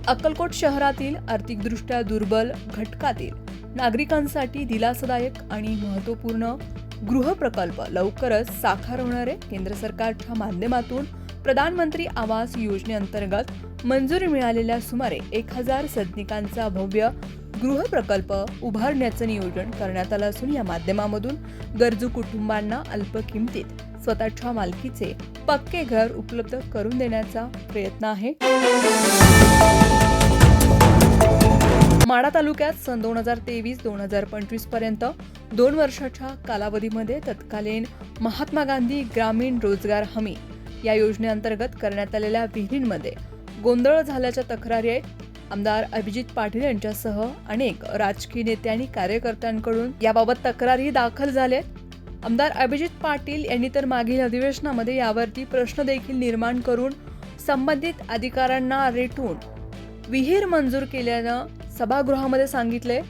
अक्कलकोट शहरातील आर्थिकदृष्ट्या दुर्बल घटकातील नागरिकांसाठी दिलासादायक आणि महत्त्वपूर्ण गृहप्रकल्प लवकरच साकार होणार आहे. केंद्र सरकारच्या माध्यमातून प्रधानमंत्री आवास योजनेअंतर्गत मंजुरी मिळालेल्या सुमारे 1000 सदनिकांचा भव्य गृहप्रकल्प उभारण्याचं नियोजन करण्यात आलं असून या माध्यमामधून गरजू कुटुंबांना अल्प किमतीत स्वतःच्या मालकीचे पक्के घर उपलब्ध करून देण्याचा प्रयत्न आहे. माढा तालुक्यात सन 2023-2025 पर्यंत 2 वर्षाच्या कालावधीमध्ये तत्कालीन महात्मा गांधी ग्रामीण रोजगार हमी या योजनेअंतर्गत करण्यात आलेल्या विहिरींमध्ये गोंधळ झाल्याच्या तक्रारी आहेत. आमदार अभिजित पाटील यांच्यासह अनेक राजकीय नेते आणि कार्यकर्त्यांकडून याबाबत तक्रारी दाखल झाल्या आहेत. आमदार अभिजित पाटील यांनी तर मागील अधिवेशनामध्ये यावरती प्रश्न देखील निर्माण करून संबंधित अधिकाऱ्यांना रेटून विहीर मंजूर केल्यानं सभागृहामध्ये सांगितले.